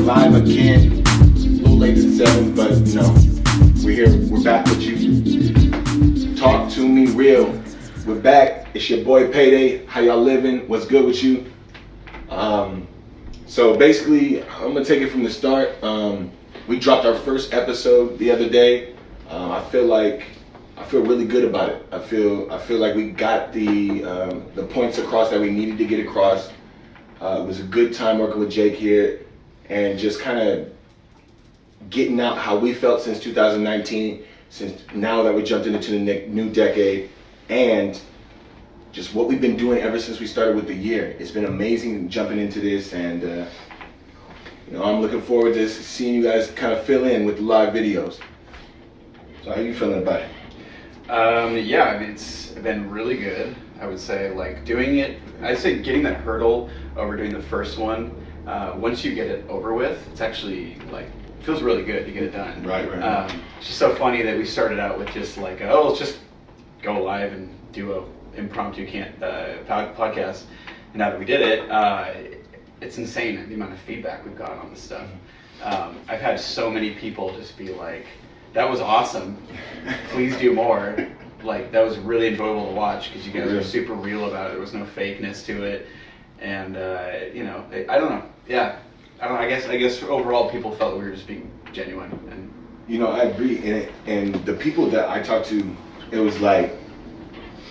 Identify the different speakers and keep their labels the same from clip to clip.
Speaker 1: live again. A little later than 7, but you know, we're here. We're back with you. Talk to me real. We're back. It's your boy Payday. How y'all living? What's good with you? So basically, I'm gonna take it from the start. We dropped our first episode the other day. I feel really good about it. I feel like we got the points across that we needed to get across. It was a good time working with Jake here and just kind of getting out how we felt since 2019, since now that we jumped into the new decade, and just what we've been doing ever since we started with the year. It's been amazing jumping into this, and I'm looking forward to seeing you guys kind of fill in with the live videos. So how are you feeling about it?
Speaker 2: Yeah, I mean, it's been really good. I would say, like, getting that hurdle over doing the first one, once you get it over with, it's actually, like, feels really good to get it done.
Speaker 1: Right.
Speaker 2: It's just so funny that we started out with just like, let's just go live and do a impromptu podcast. And now that we did it, it's insane the amount of feedback we've gotten on this stuff. I've had so many people just be like, that was awesome, please do more. Like, that was really enjoyable to watch because you guys were super real about it. There was no fakeness to it, and I don't know. Yeah, I guess overall people felt we were just being genuine. And
Speaker 1: I agree. And the people that I talked to, it was like,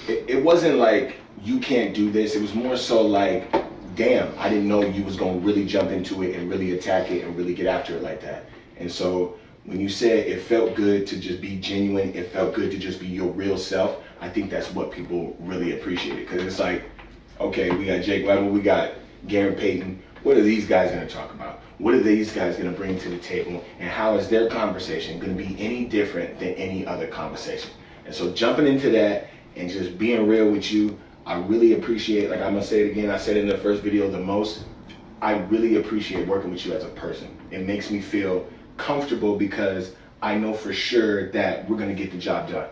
Speaker 1: it wasn't like you can't do this. It was more so like, damn, I didn't know you was gonna really jump into it and really attack it and really get after it like that. And so when you said it felt good to just be genuine, it felt good to just be your real self, I think that's what people really appreciated. Because it's like, okay, we got Jake Weber, we got Garen Payton. What are these guys going to talk about? What are these guys going to bring to the table? And how is their conversation going to be any different than any other conversation? And so jumping into that and just being real with you, I really appreciate, like I'm going to say it again, I said it in the first video the most, I really appreciate working with you as a person. It makes me feel comfortable because I know for sure that we're going to get the job done.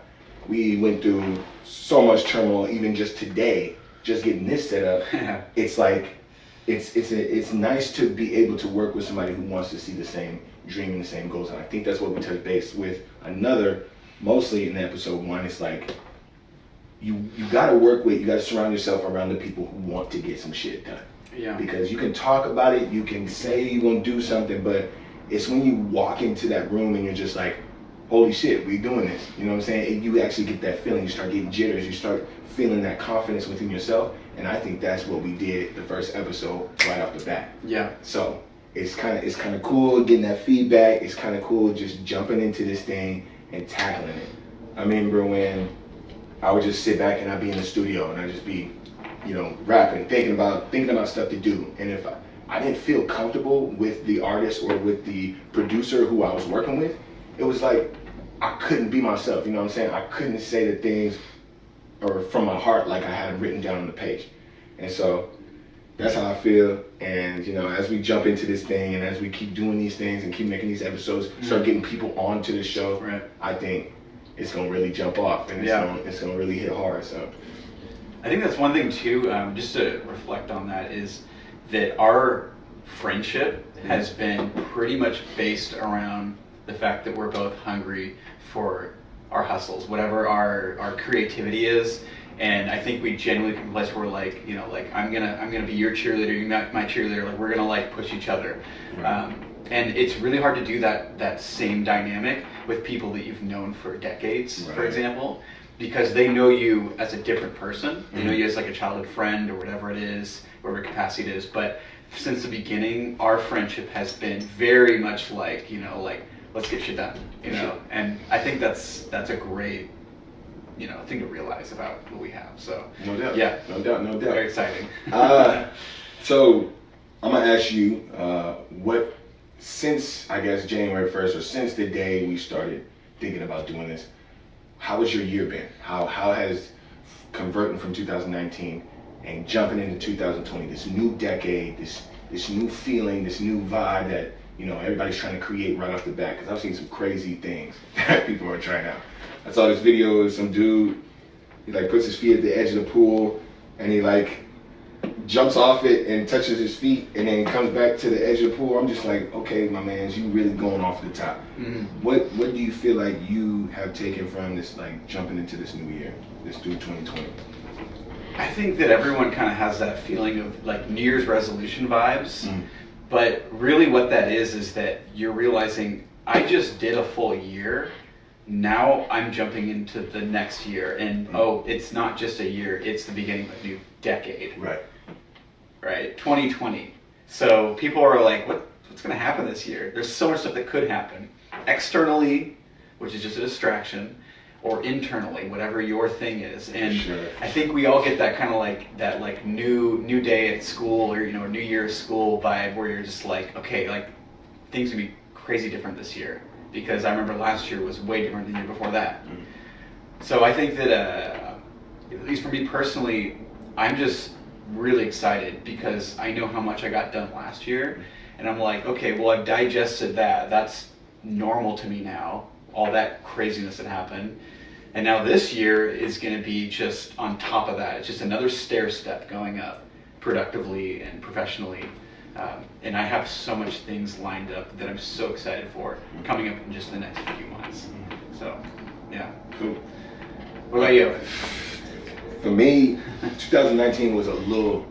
Speaker 1: We went through so much turmoil, even just today, just getting this set up. It's like, it's nice to be able to work with somebody who wants to see the same dream and the same goals. And I think that's what we touched base with mostly in episode 1. It's like, you got to surround yourself around the people who want to get some shit done.
Speaker 2: Yeah.
Speaker 1: Because you can talk about it, you can say you're going to do something, but it's when you walk into that room and you're just like, holy shit, we doing this. You know what I'm saying? And you actually get that feeling. You start getting jitters. You start feeling that confidence within yourself. And I think that's what we did the first episode right off the bat.
Speaker 2: Yeah.
Speaker 1: So it's kind of cool getting that feedback. It's kind of cool just jumping into this thing and tackling it. I remember when I would just sit back and I'd be in the studio and I'd just be, rapping, thinking about stuff to do. And if I didn't feel comfortable with the artist or with the producer who I was working with, it was like I couldn't be myself, you know what I'm saying? I couldn't say the things or from my heart like I had it written down on the page. And so that's how I feel. And as we jump into this thing and as we keep doing these things and keep making these episodes, start getting people onto the show,
Speaker 2: right.
Speaker 1: I think it's gonna really jump off and it's gonna really hit hard. So
Speaker 2: I think that's one thing too, just to reflect on that, is that our friendship has been pretty much based around the fact that we're both hungry for our hustles, whatever our creativity is. And I think we genuinely come to a place where we're like, I'm gonna be your cheerleader, you're my cheerleader. Like, we're gonna like push each other.
Speaker 1: Right.
Speaker 2: And it's really hard to do that same dynamic with people that you've known for decades,
Speaker 1: right.
Speaker 2: For example, because they know you as a different person. They know you as like a childhood friend or whatever it is, whatever capacity it is. But since the beginning, our friendship has been very much like, let's get shit done, And I think that's a great, thing to realize about what we have. So
Speaker 1: no doubt.
Speaker 2: Yeah.
Speaker 1: No doubt.
Speaker 2: Very exciting.
Speaker 1: So I'm gonna ask you, since I guess January 1st or since the day we started thinking about doing this, how has your year been? How has converting from 2019 and jumping into 2020, this new decade, this new feeling, this new vibe that everybody's trying to create right off the bat? Because I've seen some crazy things that people are trying out. I saw this video of some dude, he puts his feet at the edge of the pool and he jumps off it and touches his feet and then comes back to the edge of the pool, I'm just like, okay, my man, you really going off the top. What do you feel like you have taken from this, like jumping into this new year, this new 2020?
Speaker 2: I think that everyone kind of has that feeling of like New Year's resolution vibes, but really what that is that you're realizing I just did a full year. Now I'm jumping into the next year, and it's not just a year, it's the beginning of a new decade. Right, 2020. So people are like, what's going to happen this year? There's so much stuff that could happen. Externally, which is just a distraction, or internally, whatever your thing is. And I think we all get that kind of like, that like new day at school, or, you know, New Year's school vibe, where you're just like, okay, like things can be crazy different this year. Because I remember last year was way different than the year before that. So I think that, at least for me personally, I'm just really excited because I know how much I got done last year. And I'm like, okay, well, I've digested that. That's normal to me now, all that craziness that happened. And now this year is going to be just on top of that. It's just another stair step going up productively and professionally. And I have so much things lined up that I'm so excited for coming up in just the next few months. So, yeah.
Speaker 1: Cool.
Speaker 2: What about you?
Speaker 1: For me, 2019 was a little.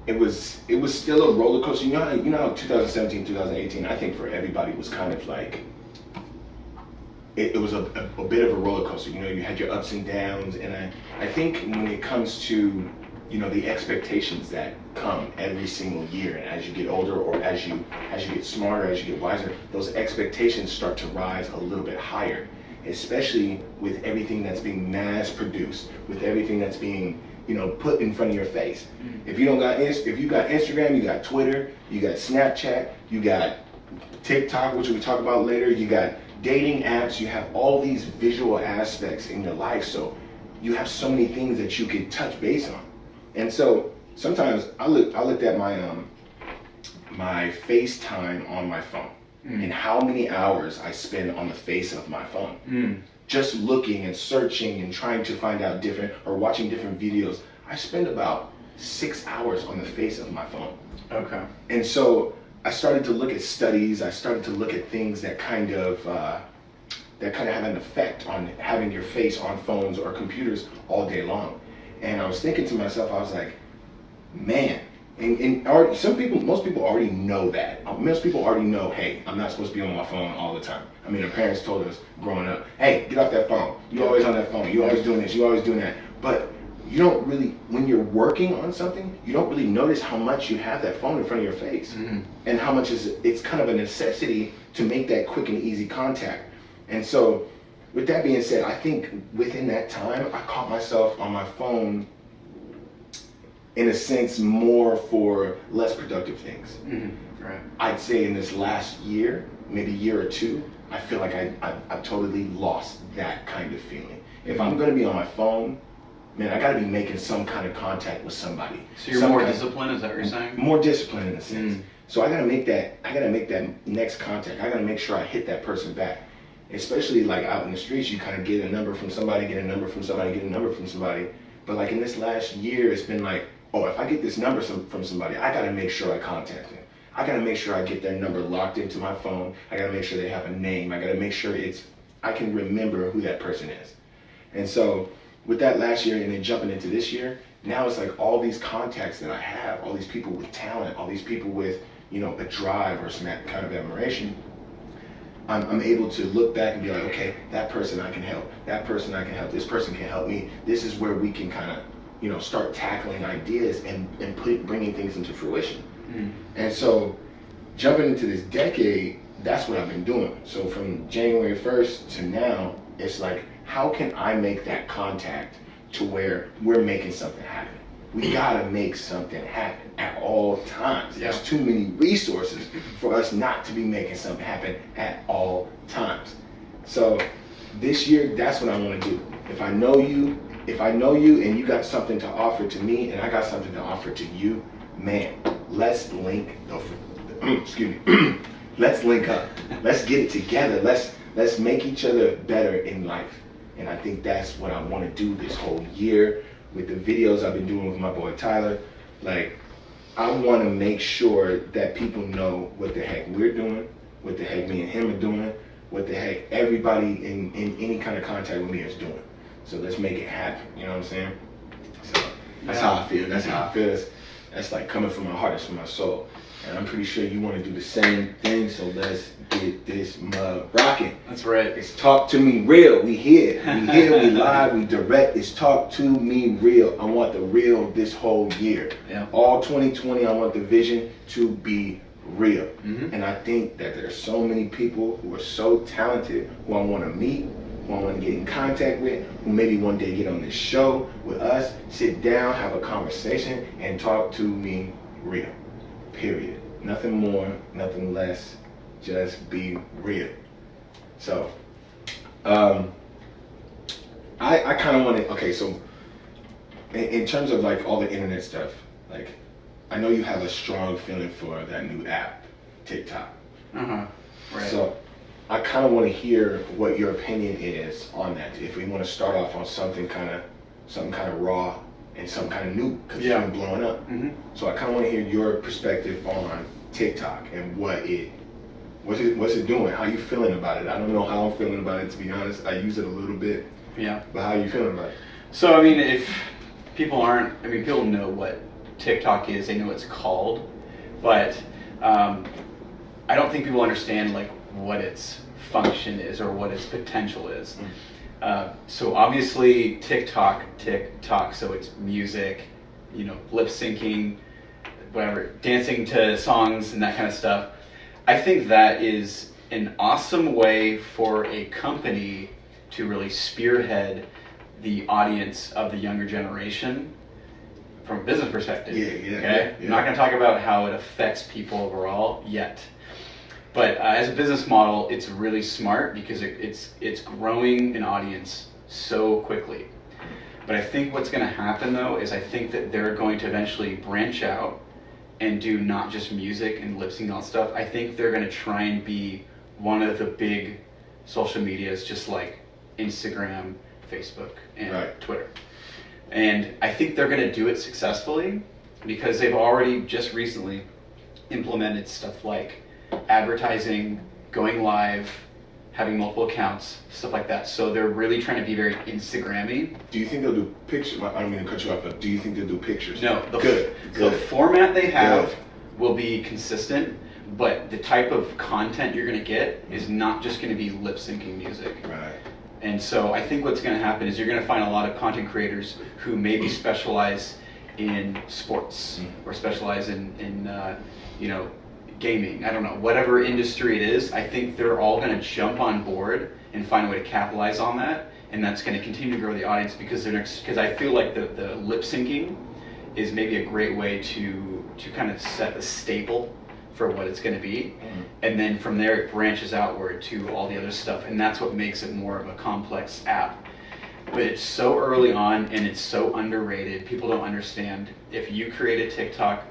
Speaker 1: It was still a roller coaster. You know how 2017, 2018. I think for everybody was kind of like. It was a bit of a roller coaster. You know, you had your ups and downs, and I think when it comes to, you know, the expectations that come every single year, and as you get older or as you get smarter, as you get wiser, those expectations start to rise a little bit higher, especially with everything that's being mass produced, with everything that's being, you know, put in front of your face. If you got Instagram, you got Twitter, you got Snapchat, you got TikTok, which we'll talk about later, you got dating apps, you have all these visual aspects in your life, so you have so many things that you could touch base on. And so sometimes I looked at my my FaceTime on my phone and how many hours I spend on the face of my phone. Just looking and searching and trying to find out different or watching different videos. I spend about 6 hours on the face of my phone.
Speaker 2: Okay.
Speaker 1: And so I started to look at studies, I started to look at things that kind of have an effect on having your face on phones or computers all day long. And I was thinking to myself, I was like, man, and most people already know that. Most people already know, hey, I'm not supposed to be on my phone all the time. I mean, our parents told us growing up, hey, get off that phone. You're always on that phone. You're always doing this. You're always doing that. But you don't really, when you're working on something, you don't really notice how much you have that phone in front of your face, and how much it's kind of a necessity to make that quick and easy contact. And so, with that being said, I think within that time, I caught myself on my phone, in a sense, more for less productive things.
Speaker 2: Right.
Speaker 1: I'd say in this last year, maybe year or two, I feel like I've totally lost that kind of feeling. If I'm going to be on my phone, man, I got to be making some kind of contact with somebody.
Speaker 2: So you're more disciplined, is that what you're saying?
Speaker 1: More disciplined in a sense. So I got to make that next contact. I got to make sure I hit that person back. Especially like out in the streets, you kind of get a number from somebody, get a number from somebody, get a number from somebody. But like in this last year, it's been like, oh, if I get this number from somebody, I got to make sure I contact them. I got to make sure I get their number locked into my phone. I got to make sure they have a name. I got to make sure I can remember who that person is. And so with that last year and then jumping into this year, now it's like all these contacts that I have, all these people with talent, all these people with, you know, a drive or some kind of admiration. I'm able to look back and be like, okay, that person I can help. That person I can help. This person can help me. This is where we can kind of, you know, start tackling ideas and bringing things into fruition. And so jumping into this decade, that's what I've been doing. So from January 1st to now, it's like, how can I make that contact to where we're making something happen? We gotta make something happen at all times. There's too many resources for us not to be making something happen at all times. So this year, that's what I want to do. If I know you and you got something to offer to me and I got something to offer to you, man, let's link let's link up. Let's get it together. Let's make each other better in life. And I think that's what I want to do this whole year with the videos I've been doing with my boy Tyler. Like, I want to make sure that people know what the heck we're doing, what the heck me and him are doing, what the heck everybody in any kind of contact with me is doing. So let's make it happen. You know what I'm saying? So that's how I feel. That's how I feel. That's like coming from my heart. It's from my soul. And I'm pretty sure you want to do the same thing. So let's get this mug rocking.
Speaker 2: That's right.
Speaker 1: It's Talk to Me Real. We here. We live, we direct. It's Talk to Me Real. I want the real this whole year.
Speaker 2: Yeah.
Speaker 1: All 2020, I want the vision to be real.
Speaker 2: Mm-hmm.
Speaker 1: And I think that there's so many people who are so talented who I want to meet, who I want to get in contact with, who maybe one day get on this show with us, sit down, have a conversation, and talk to me real. Period. Nothing more, nothing less. Just be real. So, I kind of want to. Okay, so in terms of like all the internet stuff, like I know you have a strong feeling for that new app, TikTok.
Speaker 2: Right.
Speaker 1: So I kind of want to hear what your opinion is on that. If we want to start off on something kind of raw and something kind of new, because it's been blowing up.
Speaker 2: Mm-hmm.
Speaker 1: So I kind of want to hear your perspective on TikTok and what's it doing? How you feeling about it? I don't know how I'm feeling about it, to be honest. I use it a little bit.
Speaker 2: Yeah.
Speaker 1: But how are you feeling about it?
Speaker 2: So, I mean, if people people know what TikTok is, they know what it's called, but I don't think people understand like what its function is or what its potential is. So obviously TikTok, so it's music, lip syncing, whatever, dancing to songs and that kind of stuff. I think that is an awesome way for a company to really spearhead the audience of the younger generation from a business perspective. Okay? I'm not going to talk about how it affects people overall yet. But as a business model, it's really smart because it's growing an audience so quickly. But I think what's going to happen though is I think that they're going to eventually branch out and do not just music and lip sync and all that stuff. I think they're going to try and be one of the big social medias, just like Instagram, Facebook, and Twitter. And I think they're going to do it successfully because they've already just recently implemented stuff like advertising, going live, having multiple accounts, stuff like that. So they're really trying to be very Instagrammy.
Speaker 1: Do you think they'll do pictures? I don't mean to cut you off, but do you think they'll do pictures?
Speaker 2: No.
Speaker 1: Good.
Speaker 2: The format they have will be consistent, but the type of content you're going to get is not just going to be lip syncing music.
Speaker 1: Right.
Speaker 2: And so I think what's going to happen is you're going to find a lot of content creators who maybe specialize in sports or specialize in gaming. I don't know, whatever industry it is. I think they're all going to jump on board and find a way to capitalize on that, and that's going to continue to grow the audience because I feel like the lip syncing is maybe a great way to kind of set the staple for what it's going to be, and then from there it branches outward to all the other stuff, and that's what makes it more of a complex app. But it's so early on and it's so underrated. People don't understand. If you create a TikTok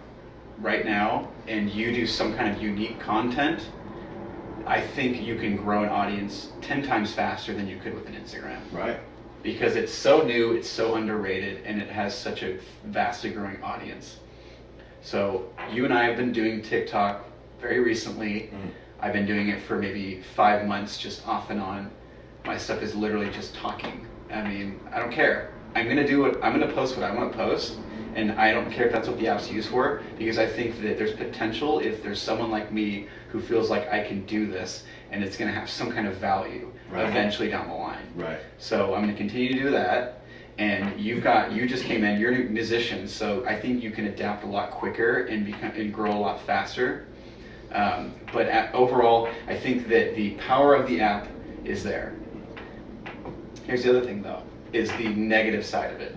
Speaker 2: right now and you do some kind of unique content, I think you can grow an audience 10 times faster than you could with an Instagram.
Speaker 1: Right.
Speaker 2: Because it's so new, it's so underrated, and it has such a vastly growing audience. So you and I have been doing TikTok very recently. I've been doing it for maybe 5 months, just off and on. My stuff is literally just talking. I mean, I don't care. I'm gonna post what I want to post, and I don't care if that's what the app's used for, because I think that there's potential if there's someone like me who feels like I can do this, and it's gonna have some kind of value eventually down the line.
Speaker 1: Right.
Speaker 2: So I'm gonna continue to do that. And you just came in, you're a musician, so I think you can adapt a lot quicker and grow a lot faster. But overall, I think that the power of the app is there. Here's the other thing though, is the negative side of it.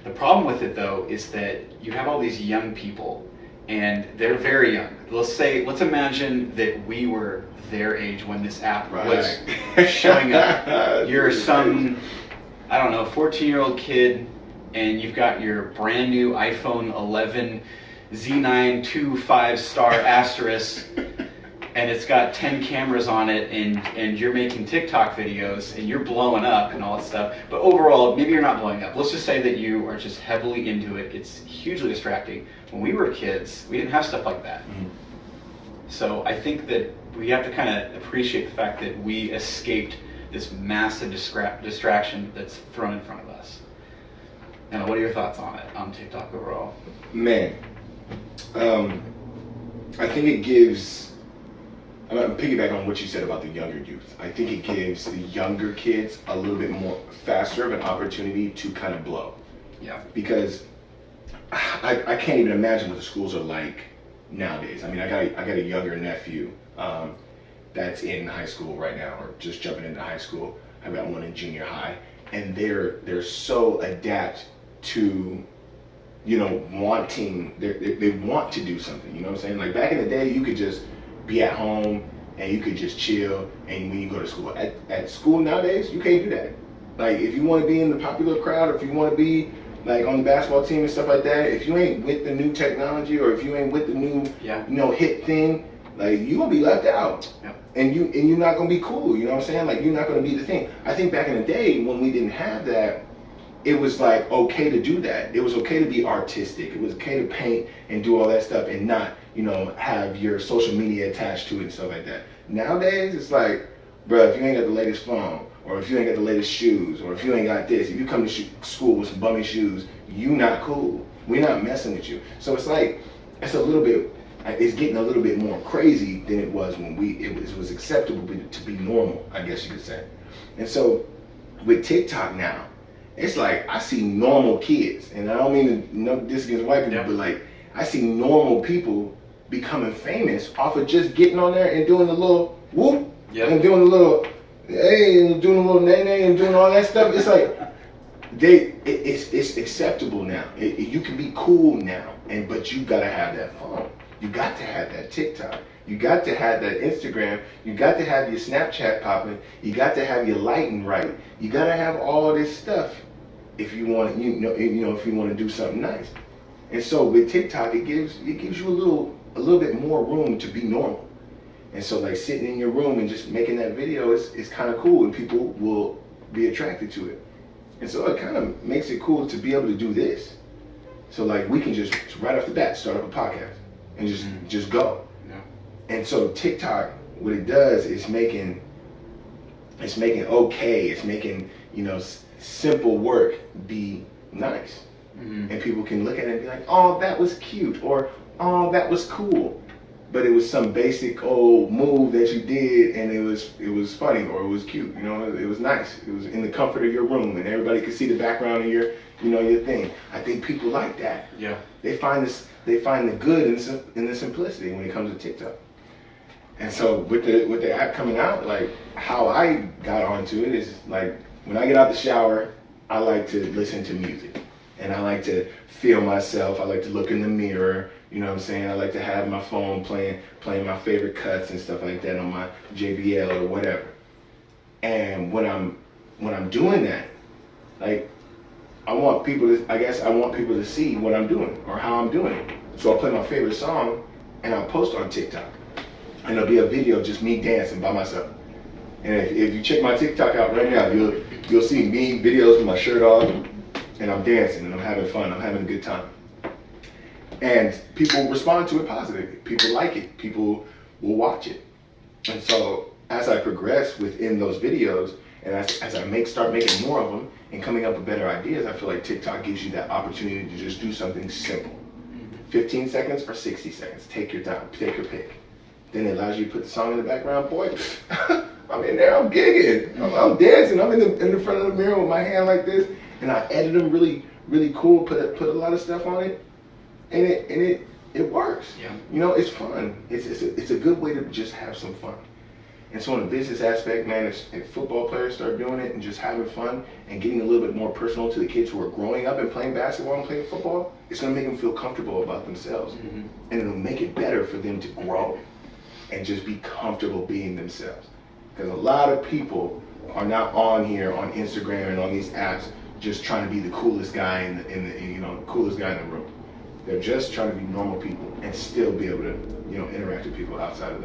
Speaker 2: The problem with it though is that you have all these young people, and they're very young. Let's imagine that we were their age when this app was showing up. You're some, I don't know, 14-year-old kid, and you've got your brand new iPhone 11 Z9 2 5-star asterisk, and it's got 10 cameras on it, and you're making TikTok videos and you're blowing up and all that stuff. But overall, maybe you're not blowing up. Let's just say that you are just heavily into it. It's hugely distracting. When we were kids, we didn't have stuff like that. Mm-hmm. So I think that we have to kind of appreciate the fact that we escaped this massive distraction that's thrown in front of us. Now, what are your thoughts on it, on TikTok overall?
Speaker 1: Man, I think it gives, I'm going to piggyback on what you said about the younger youth. I think it gives the younger kids a little bit more faster of an opportunity to kind of blow.
Speaker 2: Yeah.
Speaker 1: Because I can't even imagine what the schools are like nowadays. I mean, I got a younger nephew that's in high school right now, or just jumping into high school. I've got one in junior high, and they're so adapt to, you know, wanting, they want to do something, you know what I'm saying? Like back in the day, you could just be at home and you could just chill, and when you go to school. At school nowadays, you can't do that. Like if you want to be in the popular crowd, or if you want to be like on the basketball team and stuff like that, if you ain't with the new technology, or if you ain't with the new, you know, hit thing, like you gonna be left out. Yep. And you're not gonna be cool, you know what I'm saying? Like you're not gonna be the thing. I think back in the day when we didn't have that, it was like okay to do that. It was okay to be artistic. It was okay to paint and do all that stuff and not, you know, have your social media attached to it and stuff like that. Nowadays, it's like, bro, if you ain't got the latest phone, or if you ain't got the latest shoes, or if you ain't got this, if you come to school with some bummy shoes, you not cool. We're not messing with you. So it's like, it's a little bit, it's getting a little bit more crazy than it was when it was acceptable to be normal, I guess you could say. And so with TikTok now, it's like I see normal kids, and I don't mean to, no this against white people, but like I see normal people becoming famous off of just getting on there and doing the little whoop, and doing the little hey, and doing a little nay and doing all that stuff. It's like it's acceptable now. You can be cool now, but you gotta have that phone. You got to have that TikTok. You got to have that Instagram. You got to have your Snapchat popping. You got to have your lighting right. You got to have all this stuff if you want, if you want to do something nice. And so with TikTok, it gives you a little bit more room to be normal. And so like sitting in your room and just making that video is kind of cool, and people will be attracted to it. And so it kind of makes it cool to be able to do this. So like we can just right off the bat start up a podcast and just go. Yeah. And so TikTok, what it does is making okay, it's making, you know, simple work be nice. Mm-hmm. And people can look at it and be like, oh, that was cute, or oh, that was cool. But it was some basic old move that you did, and it was funny, or it was cute, you know, it was nice. It was in the comfort of your room, and everybody could see the background of your thing. I think people like that. Yeah. They find the good in the simplicity when it comes to TikTok. And so with the app coming out, like how I got onto it is like when I get out the shower, I like to listen to music, and I like to feel myself. I like to look in the mirror. You know what I'm saying? I like to have my phone playing my favorite cuts and stuff like that on my JBL or whatever. And when I'm doing that, like I want people to see what I'm doing or how I'm doing it. So I'll play my favorite song and I'll post on TikTok. And there'll be a video of just me dancing by myself. And if you check my TikTok out right now, you'll see me videos with my shirt off, and I'm dancing and I'm having fun. I'm having a good time. And people respond to it positively. People like it. People will watch it. And so as I progress within those videos, and as I start making more of them and coming up with better ideas, I feel like TikTok gives you that opportunity to just do something simple. 15 seconds or 60 seconds. Take your time. Take your pick. Then it allows you to put the song in the background. Boy, I'm in there. I'm gigging. I'm dancing. I'm in the front of the mirror with my hand like this, and I edit them really, really cool. Put a lot of stuff on it. And it works. Yeah. You know, it's fun. It's a good way to just have some fun. And so in the business aspect, man, if football players start doing it and just having fun and getting a little bit more personal to the kids who are growing up and playing basketball and playing football, it's going to make them feel comfortable about themselves. Mm-hmm. And it'll make it better for them to grow and just be comfortable being themselves. Because a lot of people are not on here on Instagram and on these apps just trying to be the coolest guy in the coolest guy in the room. They're just trying to be normal people and still be able to, interact with people outside of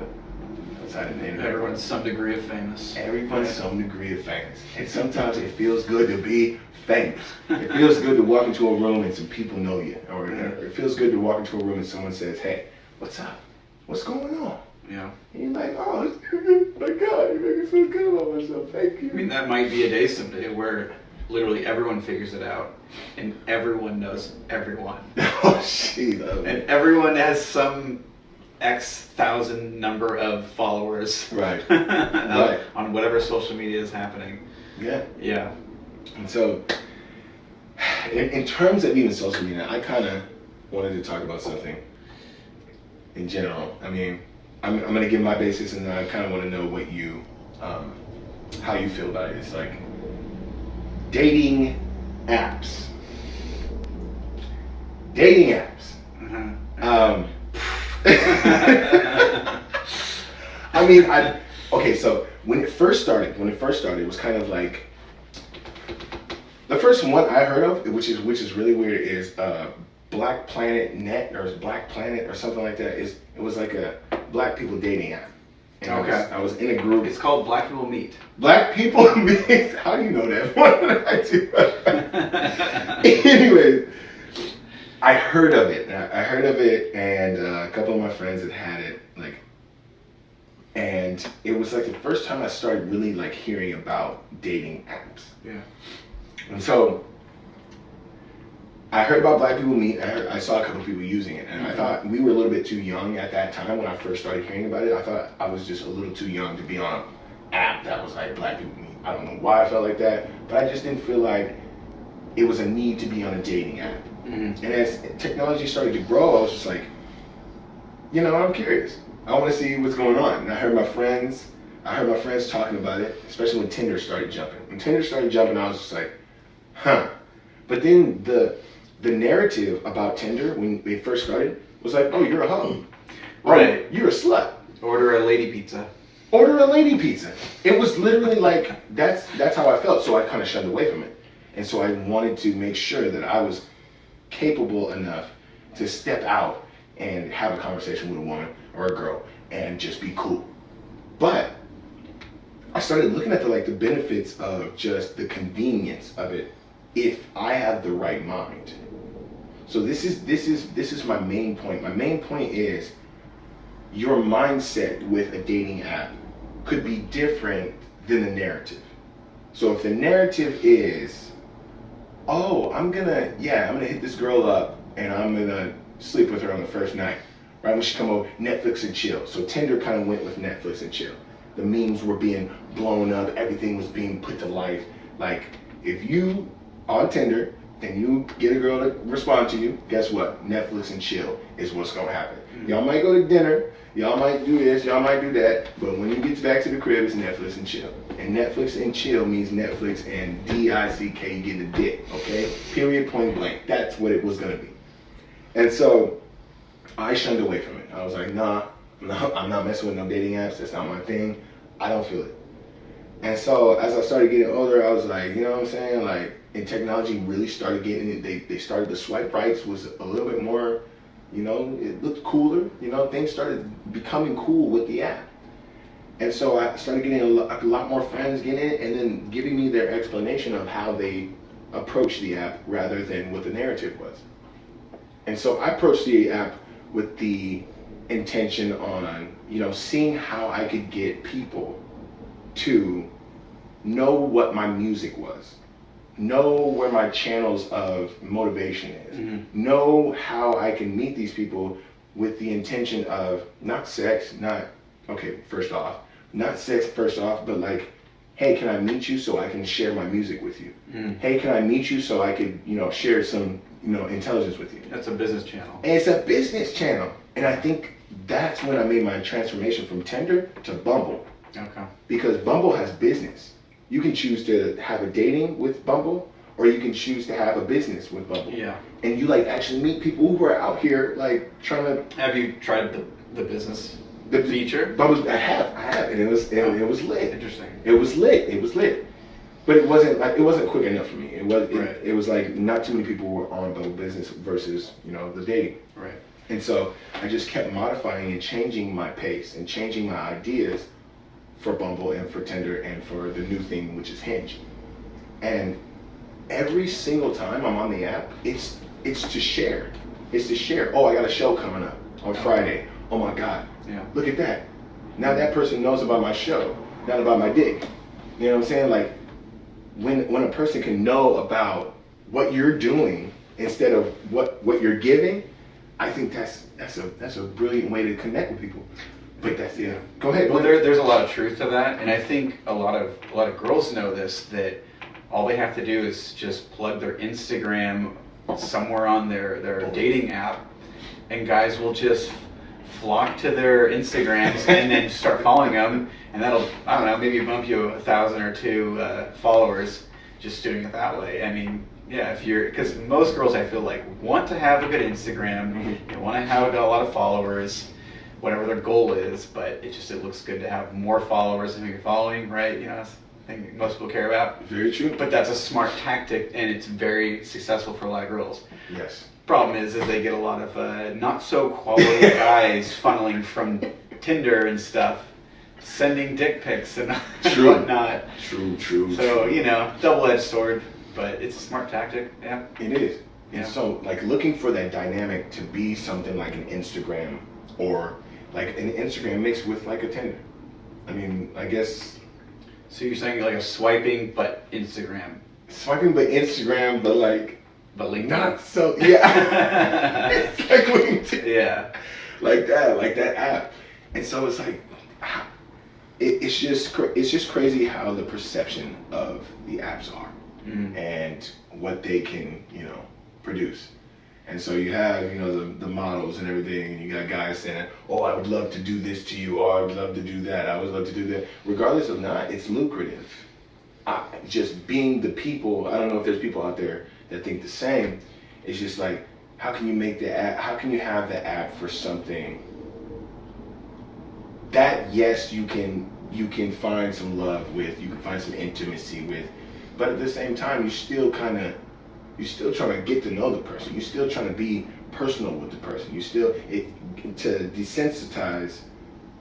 Speaker 1: outside of the internet.
Speaker 2: Everyone's some degree of famous.
Speaker 1: Everyone's some degree of famous. And sometimes it feels good to be famous. It feels good to walk into a room and some people know you. Or it feels good to walk into a room and someone says, hey, what's up? What's going on?
Speaker 2: Yeah.
Speaker 1: And you're like, oh, my God, you're making me feel good about myself. Thank you.
Speaker 2: I mean, that might be a day someday where literally everyone figures it out and everyone knows everyone.
Speaker 1: Oh, shit.
Speaker 2: And everyone has some X thousand number of followers.
Speaker 1: Right. Right.
Speaker 2: On whatever social media is happening.
Speaker 1: Yeah.
Speaker 2: Yeah.
Speaker 1: And so, in terms of even social media, I kind of wanted to talk about something in general. I mean, I'm going to give my basis, and then I kind of want to know what you, how you feel about it. It's like dating apps. Dating apps. I mean, okay, so when it first started, it was kind of like, the first one I heard of, which is really weird, is Black Planet Net or Black Planet or something like that. It was like a black people dating app. And
Speaker 2: okay.
Speaker 1: I was in a group.
Speaker 2: It's called Black People Meet.
Speaker 1: Black People Meet. How do you know that? What did I do? Anyways, I heard of it. And a couple of my friends had it. And it was like the first time I started really like hearing about dating apps.
Speaker 2: Yeah.
Speaker 1: And so I heard about Black People Meet. I saw a couple of people using it, and I thought we were a little bit too young at that time when I first started hearing about it. I thought I was just a little too young to be on an app that was like Black People Meet. I don't know why I felt like that, but I just didn't feel like it was a need to be on a dating app. Mm-hmm. And as technology started to grow, I was just like, I'm curious. I want to see what's going on. And I heard my friends talking about it, especially when Tinder started jumping. When Tinder started jumping, I was just like, huh. But then the narrative about Tinder when they first started was like, oh, you're a hoe.
Speaker 2: Right.
Speaker 1: Oh, you're a slut.
Speaker 2: Order a lady pizza.
Speaker 1: Order a lady pizza. It was literally like, that's how I felt. So I kind of shunned away from it. And so I wanted to make sure that I was capable enough to step out and have a conversation with a woman or a girl and just be cool. But I started looking at the benefits of just the convenience of it if I have the right mind. So this is my main point. My main point is your mindset with a dating app could be different than the narrative. So if the narrative is, oh, I'm gonna hit this girl up and I'm gonna sleep with her on the first night. Right, when she come over, Netflix and chill. So Tinder kind of went with Netflix and chill. The memes were being blown up, everything was being put to life. Like, if you on Tinder and you get a girl to respond to you, guess what? Netflix and chill is what's gonna happen. Mm-hmm. Y'all might go to dinner, y'all might do this, y'all might do that, but when you get back to the crib, it's Netflix and chill. And Netflix and chill means Netflix and D-I-C-K, you get a dick, okay? Period, point blank. That's what it was gonna be. And so I shunned away from it. I was like, nah, I'm not messing with no dating apps. That's not my thing. I don't feel it. And so as I started getting older, I was like, you know what I'm saying? Like, and technology really started getting it. They started, the swipe rights was a little bit more, it looked cooler. Things started becoming cool with the app. And so I started getting a lot more friends getting it and then giving me their explanation of how they approach the app rather than what the narrative was. And so I approached the app with the intention on, seeing how I could get people to know what my music was, know where my channels of motivation is, know how I can meet these people with the intention of not sex, not sex first off, but like, hey, can I meet you so I can share my music with you? Hey, can I meet you so I could, share some, intelligence with you?
Speaker 2: That's a business channel.
Speaker 1: And it's a business channel. And I think that's when I made my transformation from Tinder to Bumble.
Speaker 2: Okay. Because
Speaker 1: Bumble has business. You can choose to have a dating with Bumble, or you can choose to have a business with Bumble.
Speaker 2: Yeah.
Speaker 1: And you actually meet people who are out here trying to.
Speaker 2: Have you tried the business? The feature?
Speaker 1: Bumble, I have, and it was lit.
Speaker 2: Interesting.
Speaker 1: It was lit. But it wasn't quick enough for me. It was like not too many people were on Bumble Business versus the dating.
Speaker 2: Right.
Speaker 1: And so I just kept modifying and changing my pace and changing my ideas for Bumble and for Tinder and for the new thing, which is Hinge. And every single time I'm on the app, it's to share. It's to share. Oh, I got a show coming up on Friday. Oh my God.
Speaker 2: Yeah.
Speaker 1: Look at that. Now that person knows about my show, not about my dick. You know what I'm saying? Like when a person can know about what you're doing instead of what you're giving, I think that's a brilliant way to connect with people. But that's Go ahead.
Speaker 2: Well, there's a lot of truth to that, and I think a lot of girls know this, that all they have to do is just plug their Instagram somewhere on their dating app, and guys will just flock to their Instagrams and then start following them, and that'll, I don't know, maybe bump you 1,000 or 2 followers just doing it that way. I mean, yeah, because most girls, I feel like, want to have a good Instagram, they want to have a lot of followers, whatever their goal is, but it looks good to have more followers than who you're following, right? You know, that's the thing most people care about.
Speaker 1: Very true.
Speaker 2: But that's a smart tactic, and it's very successful for a lot of girls.
Speaker 1: Yes.
Speaker 2: Problem is they get a lot of not so quality guys funneling from Tinder and stuff, sending dick pics and whatnot.
Speaker 1: True.
Speaker 2: So, you know, double-edged sword, but it's a smart tactic, yeah.
Speaker 1: It is.
Speaker 2: Yeah.
Speaker 1: And so, like, looking for that dynamic to be something like an Instagram or like an Instagram mixed with like a Tinder. I mean, I guess.
Speaker 2: So you're saying like a swiping but Instagram?
Speaker 1: Swiping but Instagram, but like.
Speaker 2: But LinkedIn.
Speaker 1: Not so, yeah. It's like LinkedIn.
Speaker 2: Yeah.
Speaker 1: Like that app. And so it's like, it's just crazy how the perception of the apps are and what they can, produce. And so you have, the models and everything, and you got guys saying, oh, I would love to do this to you, or I would love to do that, I would love to do that. Regardless of not, it's lucrative. Just being the people, I don't know if there's people out there that think the same. It's just like, how can you make the app, how can you have the app for something that, yes, you can find some love with, you can find some intimacy with, but at the same time, you're still trying to get to know the person. You're still trying to be personal with the person. To desensitize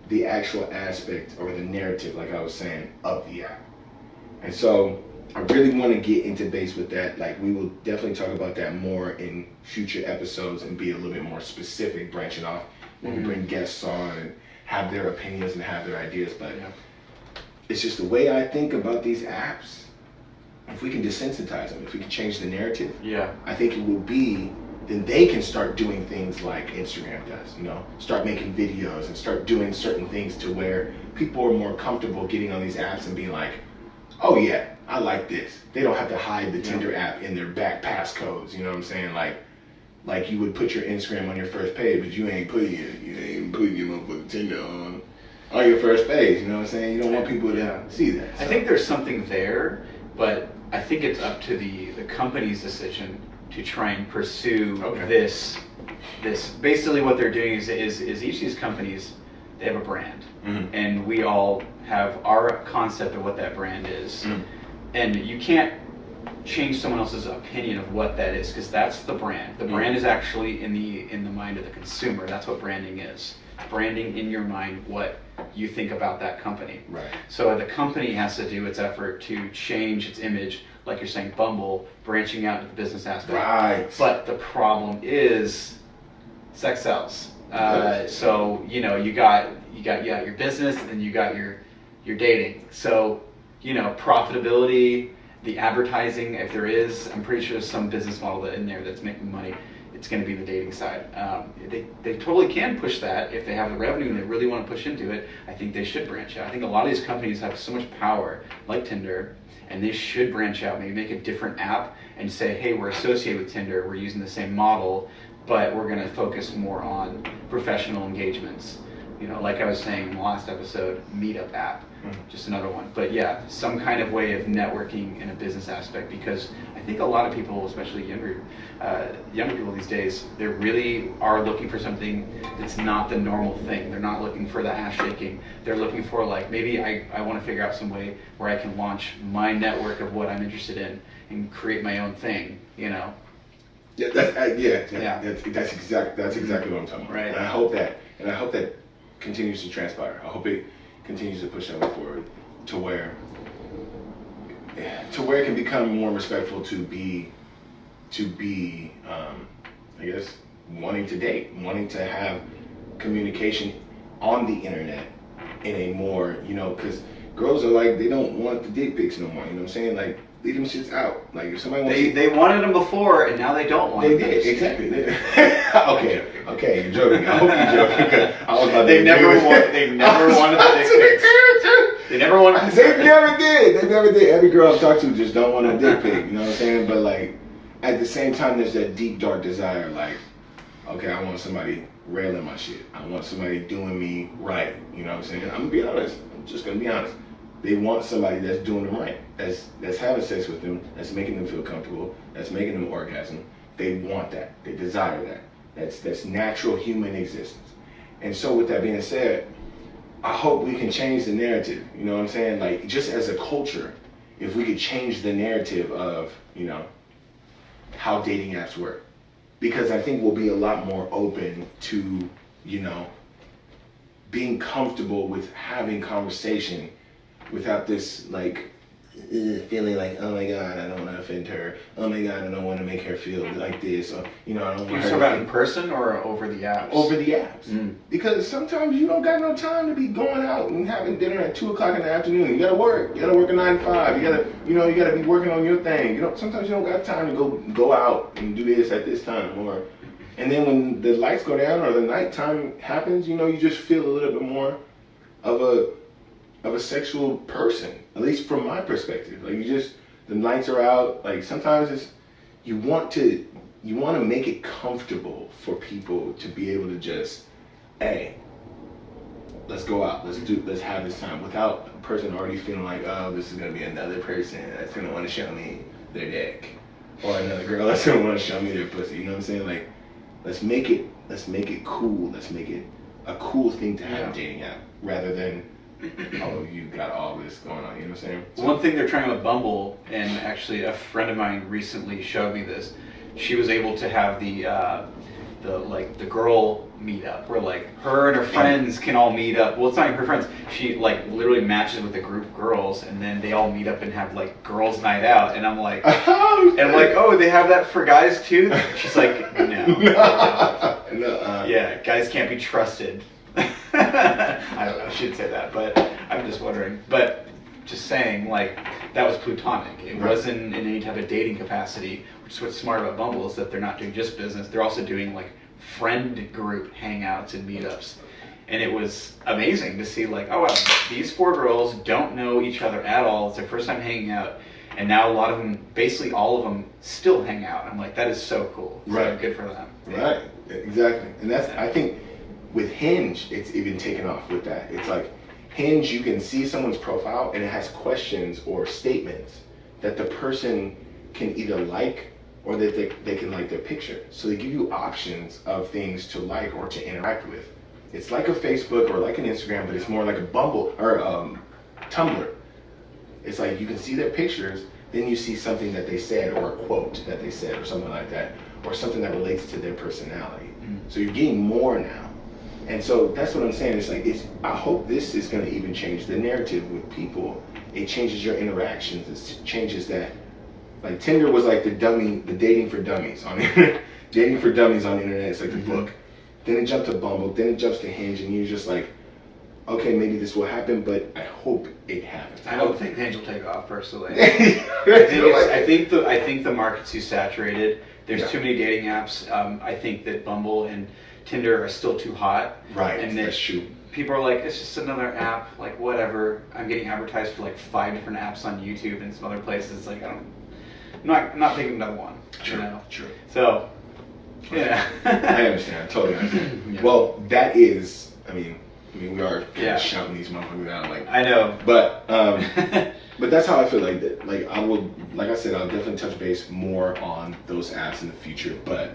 Speaker 1: the actual aspect or the narrative, like I was saying, of the app. And so I really want to get into base with that. Like, we will definitely talk about that more in future episodes and be a little bit more specific, branching off when we bring guests on and have their opinions and have their ideas. But it's just the way I think about these apps. If we can desensitize them, if we can change the narrative, I think it will be, then they can start doing things like Instagram does, start making videos and start doing certain things to where people are more comfortable getting on these apps and being like, oh yeah, I like this. They don't have to hide the Tinder app in their back passcodes, you know what I'm saying? Like you would put your Instagram on your first page, but you ain't putting your motherfucking Tinder on your first page, you know what I'm saying? You don't want people to see that. So.
Speaker 2: I think there's something there, but I think it's up to the company's decision to try and pursue this. Basically what they're doing is each of these companies, they have a brand, and we all have our concept of what that brand is, and you can't change someone else's opinion of what that is, because that's the brand. The brand is actually in the mind of the consumer. That's what branding is. Branding in your mind what you think about that company.
Speaker 1: Right.
Speaker 2: So the company has to do its effort to change its image, like you're saying, Bumble, branching out into the business aspect.
Speaker 1: Right.
Speaker 2: But the problem is sex sells. So you got your business, and then you got your dating. So profitability, the advertising, if there is, I'm pretty sure there's some business model in there that's making money. It's going to be the dating side. They totally can push that if they have the revenue and they really want to push into it. I think they should branch out. I think a lot of these companies have so much power, like Tinder, and they should branch out. Maybe make a different app and say, hey, we're associated with Tinder. We're using the same model, but we're going to focus more on professional engagements. Like I was saying in the last episode, Meetup app, just another one. But yeah, some kind of way of networking in a business aspect, because I think a lot of people, especially younger people these days, they really are looking for something that's not the normal thing. They're not looking for the ass shaking. They're looking for, like, maybe I want to figure out some way where I can launch my network of what I'm interested in and create my own thing,
Speaker 1: Yeah, that's exactly what I'm talking about.
Speaker 2: Right.
Speaker 1: And I hope that continues to transpire. I hope it continues to push that forward to where it can become more respectful to be I guess wanting to date, wanting to have communication on the internet in a more, because girls are like, they don't want the dick pics no more, you know what I'm saying? Like, leave them shits out. Like, if somebody wants
Speaker 2: they wanted them before, and now they don't want
Speaker 1: them.
Speaker 2: them.
Speaker 1: They did, exactly. Okay, you're joking. I hope you're joking, because I was about to
Speaker 2: They never wanted the dick pics. They never wanted
Speaker 1: They never did. Every girl I've talked to just don't want a dick pic, you know what I'm saying? But, like, at the same time, there's that deep, dark desire, like, okay, I want somebody railing my shit. I want somebody doing me right. You know what I'm saying? I'm gonna be honest. I'm just gonna be honest. They want somebody that's doing them right. That's having sex with them. That's making them feel comfortable. That's making them orgasm. They want that. They desire that. That's natural human existence. And so, with that being said, I hope we can change the narrative. You know what I'm saying? Like, just as a culture, if we could change the narrative of, how dating apps work. Because I think we'll be a lot more open to, being comfortable with having conversation without this, like, feeling like, oh my God, I don't want to offend her. Oh my God, I don't want to make her feel like this. Or, I don't want her.
Speaker 2: You talking about in person or over the apps?
Speaker 1: Over the apps. Because sometimes you don't got no time to be going out and having dinner at 2 o'clock in the afternoon. You gotta work. You gotta work a 9 to 5. You gotta be working on your thing. Sometimes you don't got time to go out and do this at this time. And then when the lights go down or the nighttime happens, you just feel a little bit more of a sexual person, at least from my perspective. Like, the lights are out. Like, sometimes you want to make it comfortable for people to be able to just, hey, let's go out, let's have this time, without a person already feeling like, oh, this is gonna be another person that's gonna want to show me their dick, or another girl that's gonna want to show me their pussy. You know what I'm saying? Like, let's make it cool. Let's make it a cool thing to have a dating app, rather than, oh, you got all this going on, you know what I'm saying? So,
Speaker 2: one thing they're trying with Bumble, and actually a friend of mine recently showed me this. She was able to have the girl meetup, where, like, her and her friends can all meet up. Well, it's not even her friends. She, like, literally matches with a group of girls, and then they all meet up and have, like, girls' night out. And I'm like, oh, they have that for guys too? She's like, no. Yeah, guys can't be trusted. I don't know, she didn't say that, but I'm just wondering. But just saying, like, that was platonic. It wasn't in any type of dating capacity, which is what's smart about Bumble, is that they're not doing just business. They're also doing, like, friend group hangouts and meetups. And it was amazing to see, like, oh wow, these 4 girls don't know each other at all. It's their first time hanging out. And now a lot of them, basically all of them, still hang out. I'm like, that is so cool.
Speaker 1: Right.
Speaker 2: So good for them.
Speaker 1: Right, exactly. And that's, I think, with Hinge, it's even taken off with that. It's like, Hinge, you can see someone's profile and it has questions or statements that the person can either like, or that they can like their picture. So they give you options of things to like or to interact with. It's like a Facebook or like an Instagram, but it's more like a Bumble or Tumblr. It's like you can see their pictures, then you see something that they said, or a quote that they said, or something like that, or something that relates to their personality. So you're getting more now. And so that's what I'm saying. It's like, I hope this is going to even change the narrative with people. It changes your interactions. It changes that. Like, Tinder was like the dating for dummies on the internet. Dating for dummies on the internet. It's like the book. Then it jumped to Bumble. Then it jumps to Hinge, and you're just like, okay, maybe this will happen, but I hope it happens.
Speaker 2: I don't think Hinge will take off, personally. I think the market's too saturated. There's too many dating apps. I think that Bumble and Tinder are still too hot.
Speaker 1: Right,
Speaker 2: and
Speaker 1: that's true.
Speaker 2: People are like, it's just another app, like, whatever. I'm getting advertised for like 5 different apps on YouTube and some other places. Like, I'm not picking another one.
Speaker 1: True,
Speaker 2: you know?
Speaker 1: true.
Speaker 2: So, yeah.
Speaker 1: I understand. I totally understand. Yeah. Well, that is, I mean, we are kind of shouting these motherfuckers out, like.
Speaker 2: I know.
Speaker 1: But but that's how I feel like that. Like, like I said, I'll definitely touch base more on those apps in the future. But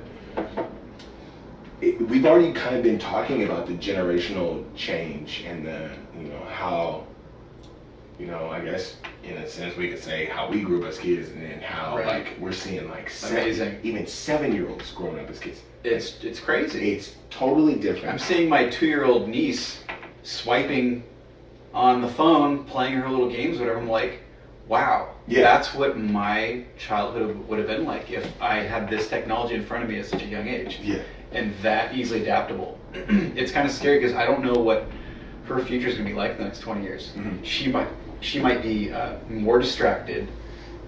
Speaker 1: we've already kind of been talking about the generational change and the, how, you know, I guess in a sense we could say how we grew up as kids, and then how
Speaker 2: Right.
Speaker 1: like we're seeing like
Speaker 2: Amazing.
Speaker 1: even 7-year-olds growing up as kids.
Speaker 2: It's crazy.
Speaker 1: It's totally different.
Speaker 2: I'm seeing my 2-year-old niece swiping on the phone, playing her little games, whatever. I'm like, wow,
Speaker 1: Yeah.
Speaker 2: that's what my childhood would have been like if I had this technology in front of me at such a young age.
Speaker 1: Yeah.
Speaker 2: And that easily adaptable. It's kind of scary because I don't know what her future is going to be like in the next 20 years.
Speaker 1: Mhm.
Speaker 2: She might be more distracted,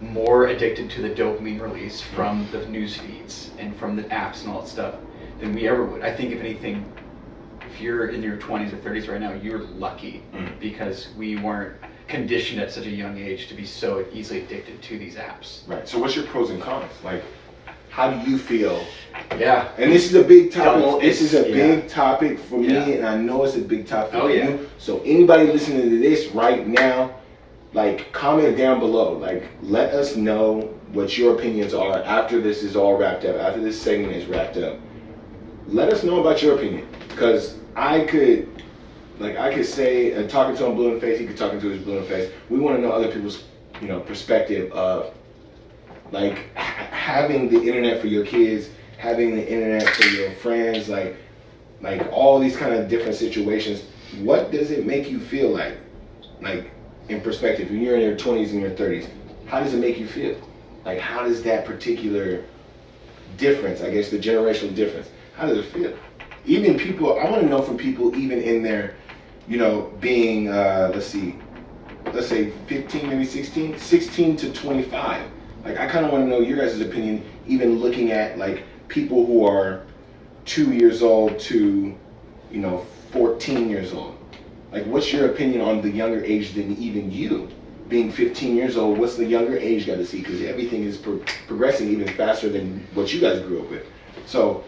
Speaker 2: more addicted to the dopamine release from the news feeds and from the apps and all that stuff than we ever would. I think if anything, if you're in your 20s or 30s right now, you're lucky because we weren't conditioned at such a young age to be so easily addicted to these apps.
Speaker 1: Right. So what's your pros and cons? Like, how do you feel?
Speaker 2: Yeah.
Speaker 1: And this is a big topic.
Speaker 2: Double,
Speaker 1: this is a
Speaker 2: yeah.
Speaker 1: big topic for
Speaker 2: Yeah.
Speaker 1: me, and I know it's a big topic
Speaker 2: Oh,
Speaker 1: for
Speaker 2: yeah.
Speaker 1: you. So anybody listening to this right now, like, comment down below. Like, let us know what your opinions are after this is all wrapped up, after this segment is wrapped up. Let us know about your opinion, because I could say, talking to him blue in the face, he could talk to his blue in the face. We want to know other people's, you know, perspective of, like, having the internet for your kids, having the internet for your friends, like all these kind of different situations. What does it make you feel like in perspective, when you're in your 20s and your 30s, how does it make you feel? Like, how does that particular difference, I guess the generational difference, how does it feel? Even people, I want to know from people even in their, you know, being, let's say 15, maybe 16 to 25. Like, I kind of want to know your guys' opinion, even looking at, like, people who are 2 years old to, you know, 14 years old. Like, what's your opinion on the younger age than even you? Being 15 years old, what's the younger age got to see? Because everything is progressing even faster than what you guys grew up with. So,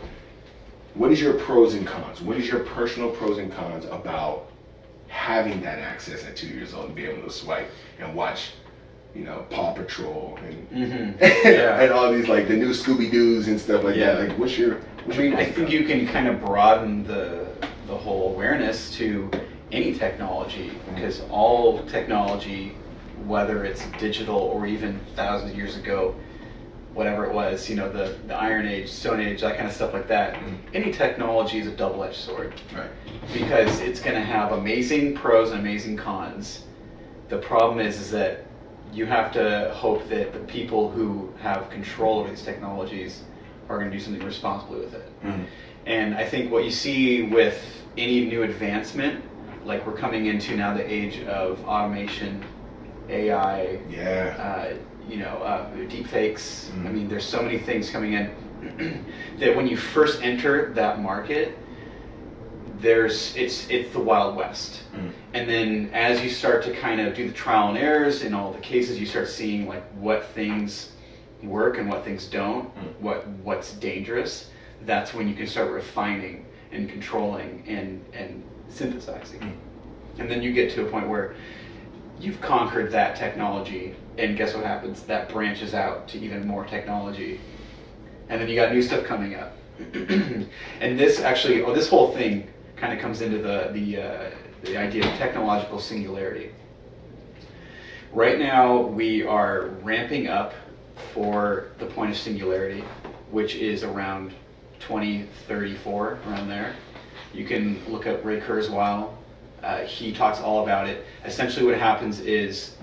Speaker 1: what is your pros and cons? What is your personal pros and cons about having that access at 2 years old and be able to swipe and watch, you know, Paw Patrol and
Speaker 2: Yeah.
Speaker 1: and all these, like, the new Scooby-Doos and stuff like
Speaker 2: Yeah.
Speaker 1: that? Like, what's your
Speaker 2: I mean, I think you can kind of broaden the whole awareness to any technology, because all technology, whether it's digital or even thousands of years ago, whatever it was, you know, the Iron Age, Stone Age, that kind of stuff like that, any technology is a double-edged sword.
Speaker 1: Right.
Speaker 2: Because it's going to have amazing pros and amazing cons. The problem is that you have to hope that the people who have control over these technologies are going to do something responsibly with it. And I think what you see with any new advancement, like we're coming into now the age of automation, AI, you know, deep fakes. I mean, there's so many things coming in that when you first enter that market, it's the Wild West. And then as you start to kind of do the trial and errors in all the cases, you start seeing like what things work and what things don't, what's dangerous. That's when you can start refining and controlling and synthesizing. And then you get to a point where you've conquered that technology, and guess what happens? That branches out to even more technology. And then you got new stuff coming up. And this actually, this whole thing kind of comes into the idea of technological singularity. Right now, we are ramping up for the point of singularity, which is around 2034, around there. You can look up Ray Kurzweil. He talks all about it. Essentially what happens is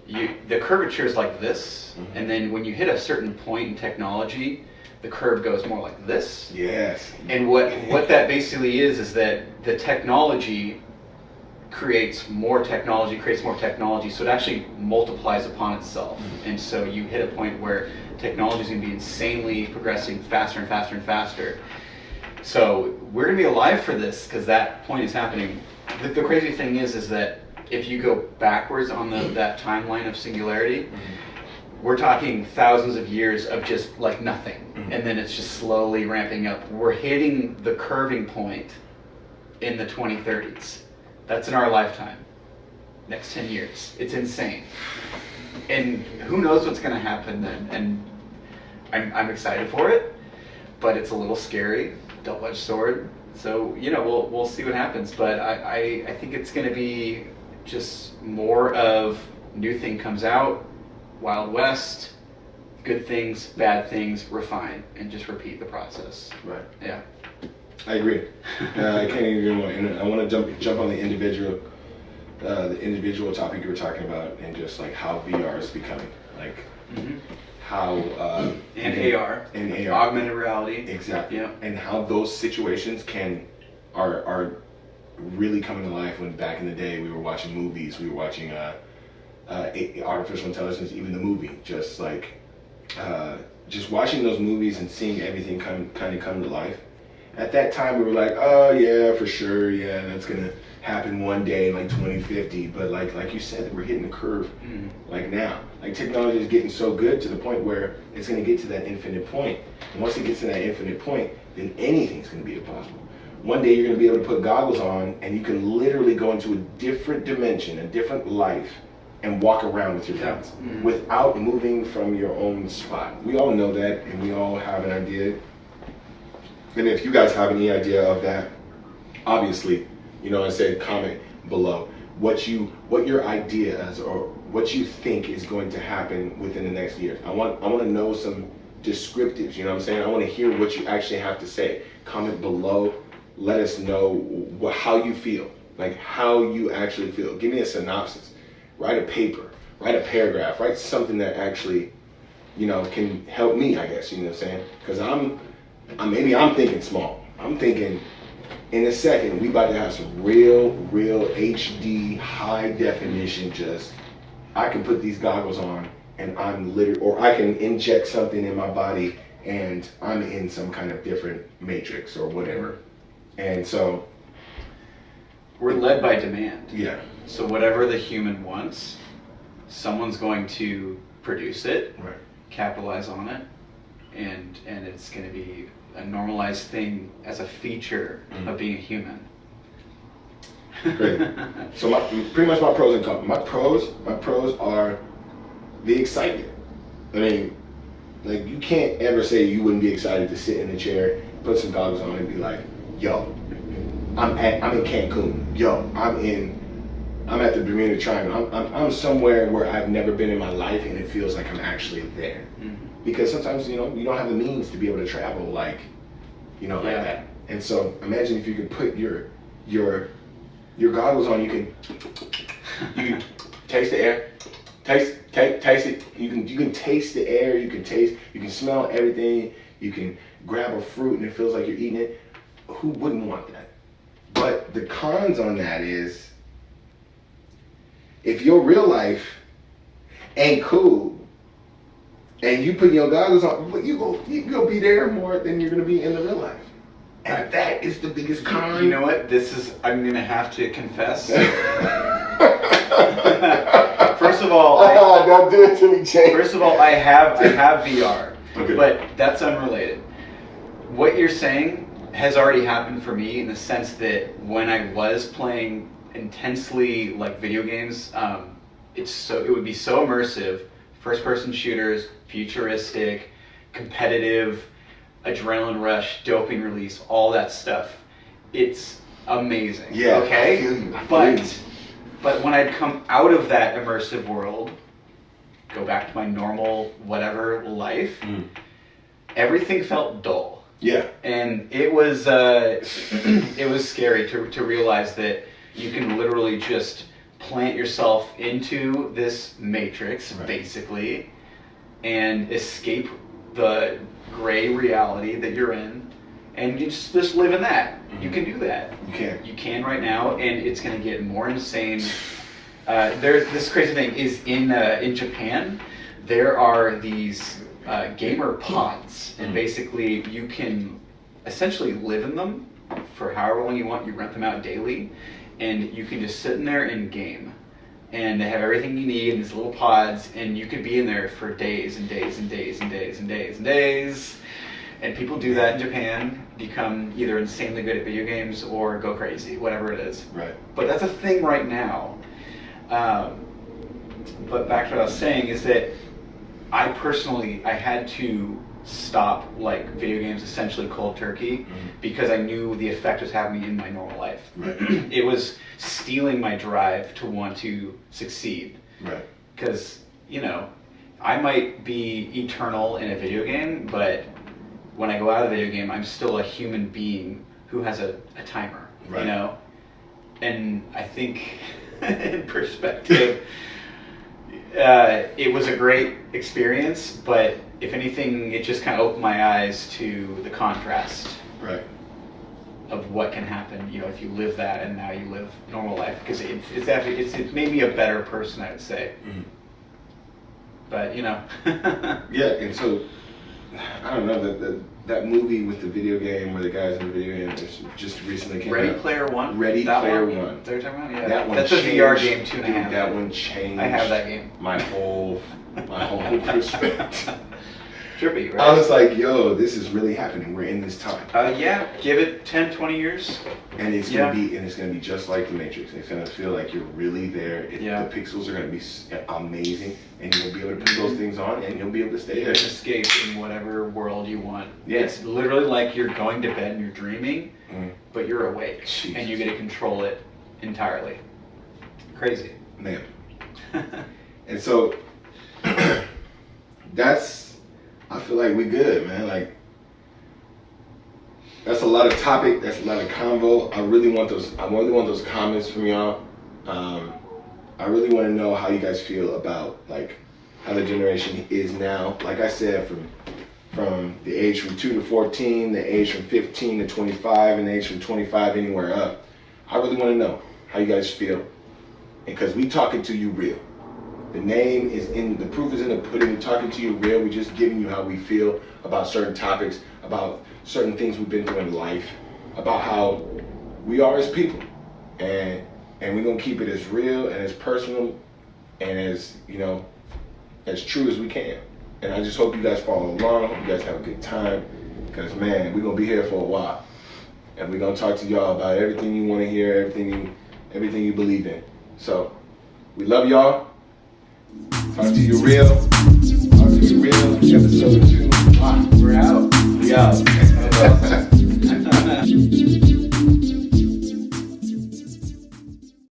Speaker 2: the curvature is like this, and then when you hit a certain point in technology, the curve goes more like this.
Speaker 1: Yes.
Speaker 2: And what that basically is that the technology creates more technology, so it actually multiplies upon itself. And so you hit a point where technology is going to be insanely progressing faster and faster and faster. So we're going to be alive for this because that point is happening. The crazy thing is that if you go backwards on that timeline of singularity, we're talking thousands of years of just like nothing, and then it's just slowly ramping up. We're hitting the curving point in the 2030s. That's in our lifetime. Next 10 years. It's insane. And who knows what's going to happen then? And I'm excited for it, but it's a little scary, double-edged sword. So, you know, we'll see what happens. But I think it's going to be just more of new thing comes out, Wild West, good things, bad things, refine, and just repeat the process.
Speaker 1: Right.
Speaker 2: Yeah.
Speaker 1: I agree. I can't agree more. And I want to jump on the individual topic you were talking about, and just like how VR is becoming, like how
Speaker 2: and AR, augmented reality,
Speaker 1: exactly,
Speaker 2: yeah,
Speaker 1: and how those situations are really coming to life. When back in the day we were watching movies, we were watching artificial intelligence, even the movie, just watching those movies and seeing everything kind of come to life. At that time, we were like, oh yeah, for sure, yeah, that's gonna happen one day in like 2050. But like you said, we're hitting the curve like now. Like technology is getting so good to the point where it's gonna get to that infinite point. And once it gets to that infinite point, then anything's gonna be possible. One day you're gonna be able to put goggles on and you can literally go into a different dimension, a different life, and walk around with your friends without moving from your own spot. We all know that, and we all have an idea. And if you guys have any idea of that, obviously, I said comment below what your idea is, or what you think is going to happen within the next year. I want to know some descriptives. You know what I'm saying? I want to hear what you actually have to say. Comment below. Let us know how you feel, like how you actually feel. Give me a synopsis. Write a paper. Write a paragraph. Write something that actually, can help me. I guess you know what I'm saying? Because maybe I'm thinking small. I'm thinking in a second we about to have some real HD high definition. Just I can put these goggles on and I'm literally, or I can inject something in my body and I'm in some kind of different matrix or whatever. And so
Speaker 2: we're led by demand.
Speaker 1: Yeah.
Speaker 2: So whatever the human wants, someone's going to produce it,
Speaker 1: right,
Speaker 2: capitalize on it, and it's going to be a normalized thing as a feature of being a human.
Speaker 1: Great. So pretty much my pros and cons. My pros are the excitement. I mean, like, you can't ever say you wouldn't be excited to sit in a chair, put some goggles on, and be like, yo, I'm in Cancun. Yo, I'm at the Bermuda Triangle. I'm somewhere where I've never been in my life, and it feels like I'm actually there. Because sometimes, you don't have the means to be able to travel like that. And so imagine if you could put your goggles on, you can taste the air, taste it. You can taste the air. You can smell everything. You can grab a fruit and it feels like you're eating it. Who wouldn't want that? But the cons on that is, if your real life ain't cool, and you put your goggles on, you go be there more than you're gonna be in the real life. And that is the biggest con.
Speaker 2: You know what? I'm gonna have to confess. First of all,
Speaker 1: don't do it to me, Jake.
Speaker 2: First of all, I have VR,
Speaker 1: okay,
Speaker 2: but that's unrelated. What you're saying has already happened for me in the sense that when I was playing intensely like video games, it would be so immersive. First-person shooters, futuristic, competitive, adrenaline rush, dopamine release, all that stuff. It's amazing.
Speaker 1: Yeah.
Speaker 2: Okay.
Speaker 1: I feel you.
Speaker 2: But when I'd come out of that immersive world, go back to my normal whatever life, everything felt dull.
Speaker 1: Yeah.
Speaker 2: And it was scary to realize that you can literally just plant yourself into this matrix, right, basically, and escape the gray reality that you're in, and you just live in that. You can do that. You can right now, and it's going to get more insane. This crazy thing is in Japan, there are these gamer pods, and basically you can essentially live in them for however long you want. You rent them out daily, and you can just sit in there and game. And they have everything you need in these little pods, and you could be in there for days and days and days and days and days and days. And people do that in Japan, become either insanely good at video games or go crazy, whatever it is.
Speaker 1: Right.
Speaker 2: But that's a thing right now. But back to what I was saying is that I had to stop like video games essentially cold turkey because I knew the effect was having in my normal life.
Speaker 1: Right.
Speaker 2: It was stealing my drive to want to succeed.
Speaker 1: Right.
Speaker 2: Because, you know, I might be eternal in a video game, but when I go out of the video game, I'm still a human being who has a timer,
Speaker 1: Right.
Speaker 2: you know? And I think, in perspective, it was a great experience, but if anything, it just kind of opened my eyes to the contrast
Speaker 1: Right.
Speaker 2: of what can happen, you know, if you live that and now you live normal life. Because it's made me a better person, I would say.
Speaker 1: Mm-hmm.
Speaker 2: But, you know.
Speaker 1: Yeah, and so, I don't know, that movie with the video game where the guys in the video game just recently came
Speaker 2: Ready
Speaker 1: out.
Speaker 2: Player One?
Speaker 1: Ready
Speaker 2: That
Speaker 1: Player
Speaker 2: one?
Speaker 1: One.
Speaker 2: They're talking about? Yeah.
Speaker 1: That one
Speaker 2: That's a
Speaker 1: changed,
Speaker 2: VR game, 2.5.
Speaker 1: Dude, that one changed.
Speaker 2: I have that game.
Speaker 1: My whole perspective.
Speaker 2: Trippy, right?
Speaker 1: I was like, yo, this is really happening. We're in this time.
Speaker 2: Yeah, give it 10, 20 years.
Speaker 1: And it's gonna be just like the Matrix. It's gonna feel like you're really there. The pixels are gonna be amazing, and you'll be able to put those things on, and you'll be able to stay
Speaker 2: You
Speaker 1: there.
Speaker 2: can escape in whatever world you want.
Speaker 1: Yeah.
Speaker 2: It's literally like you're going to bed and you're dreaming, but you're awake,
Speaker 1: Jesus.
Speaker 2: and you get to control it entirely. Crazy.
Speaker 1: Man. And so I feel like we good, man. Like, that's a lot of topic. That's a lot of convo. I really want those comments from y'all. I really want to know how you guys feel about like how the generation is now. Like I said, from the age from 2 to 14, the age from 15 to 25, and the age from 25 anywhere up. I really want to know how you guys feel, because we talking to you real. The proof is in the pudding. We're talking to you real. We're just giving you how we feel about certain topics, about certain things we've been through in life, about how we are as people. And we're going to keep it as real and as personal and as, you know, as true as we can. And I just hope you guys follow along. I hope you guys have a good time. Because, man, we're going to be here for a while. And we're going to talk to y'all about everything you want to hear, everything you believe in. So, we love y'all. Talk to you real. Talk to you real. Episode 2.
Speaker 2: We're out.
Speaker 1: We out.